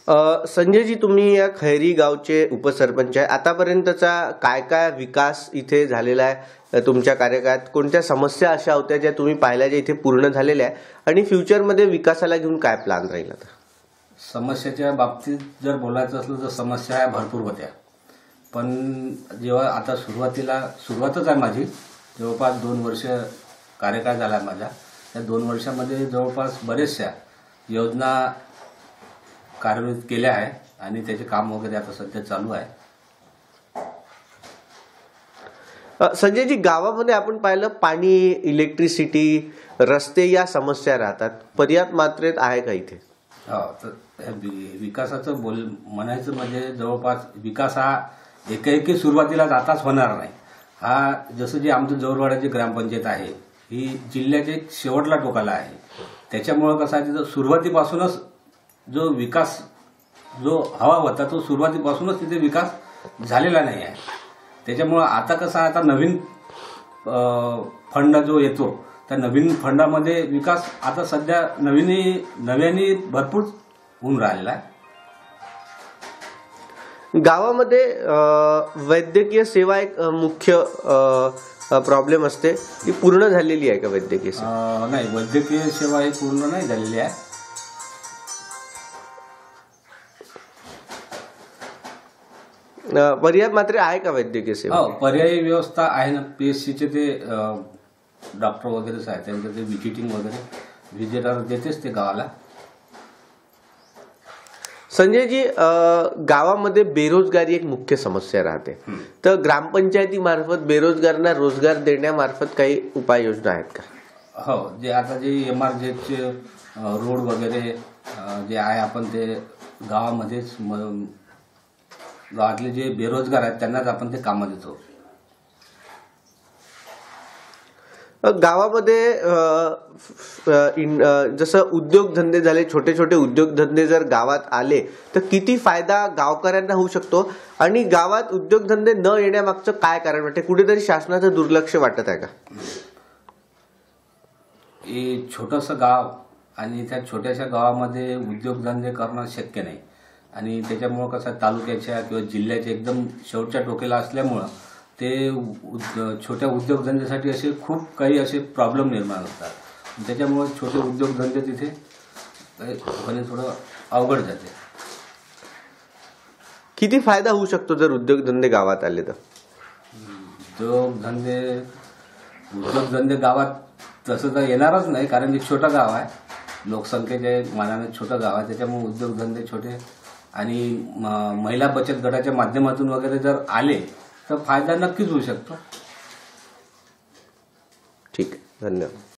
संजयजी, तुम्ही या खैरी गावचे उपसरपंच आहे. आतापर्यंतचा काय काय विकास इथे झालेला आहे? तुमच्या कार्यकाळात कोणत्या समस्या अशा होत्या ज्या तुम्ही पाहिल्या ज्या इथे पूर्ण झालेल्या आहे, आणि फ्युचरमध्ये विकासाला घेऊन काय प्लॅन राहील? आता समस्याच्या बाबतीत जर बोलायचं असलं तर समस्या भरपूर होत्या, पण जेव्हा आता सुरुवातच आहे माझी, जवळपास 2 वर्ष कार्यकाळ झाला माझा. त्या 2 वर्षामध्ये जवळपास बरेचशा योजना कार्यान्वित केल्या आहे आणि त्याचे काम वगैरे आता सध्या चालू आहे. संजयजी, गावामध्ये आपण पाहिलं पाणी, इलेक्ट्रिसिटी, रस्ते या समस्या राहतात. पर्याप्त मात्रेत आहे का इथे? हो, तर विकासाचं म्हणायचं म्हणजे जवळपास विकास हा एकाएकी सुरुवातीला जाताच होणार नाही. हा जसं जे आमचं जवळवाड्याची ग्रामपंचायत आहे ही जिल्ह्याच्या शेवटला टोकाला आहे. त्याच्यामुळं कसं आहे, तिथं सुरुवातीपासूनच जो विकास जो हवा होता तो सुरुवातीपासूनच तिथे विकास झालेला नाही आहे. त्याच्यामुळं आता कसं आहे, आता नवीन फंड जो येतो त्या नवीन फंडामध्ये विकास आता सध्या नव्याने भरपूर होऊन राहिलेला आहे. गावामध्ये वैद्यकीय सेवा एक मुख्य प्रॉब्लेम असते, ती पूर्ण झालेली आहे का वैद्यकीय सेवा? नाही, वैद्यकीय सेवा ही पूर्ण नाही झालेली आहे. पर्याय मात्र आहे का वैद्यकीय सेवा? हो, पर्यायी व्यवस्था आहे ना. PSCचे ते डॉक्टर वगैरेच आहे, त्यांचं ते व्हिजिटिंग वगैरे व्हिजिटर देतेच ते गावाला. संजयजी, गावामध्ये बेरोजगारी एक मुख्य समस्या राहते, तर ग्रामपंचायतीमार्फत बेरोजगारांना रोजगार देण्यामार्फत काही उपाययोजना आहेत का? हो, जे आता जे MRJचे रोड वगैरे जे आहे, आपण ते गावामध्येच गावातले जे बेरोजगार आहेत त्यांनाच आपण ते कामं देतो. गावामध्ये जसं उद्योगधंदे झाले, छोटे छोटे उद्योगधंदे जर गावात आले तर किती फायदा गावकऱ्यांना होऊ शकतो, आणि गावात उद्योगधंदे न येण्यामागचं काय कारण वाटते? कुठेतरी शासनाचं दुर्लक्ष वाटत आहे का? हे छोटंसं गाव आणि त्या छोट्याशा गावामध्ये उद्योगधंदे करणं शक्य नाही, आणि त्याच्यामुळं कसं तालुक्याच्या किंवा जिल्ह्याच्या एकदम शेवटच्या टोकेला असल्यामुळं ते छोट्या उद्योगधंद्यासाठी असे खूप काही असे प्रॉब्लेम निर्माण होतात. त्याच्यामुळे छोटे उद्योगधंदे तिथे होणे थोडं अवघड जाते. किती फायदा होऊ शकतो जर उद्योगधंदे गावात आले तर? उद्योगधंदे गावात तसं तर येणारच नाही, कारण हे छोटं गाव आहे, लोकसंख्येच्या मानाने छोटं गाव आहे. त्याच्यामुळे उद्योगधंदे छोटे आणि महिला बचत गटाच्या माध्यमातून वगैरे जर आले तर फायदा नक्कीच होऊ शकतो. ठीक आहे, धन्यवाद.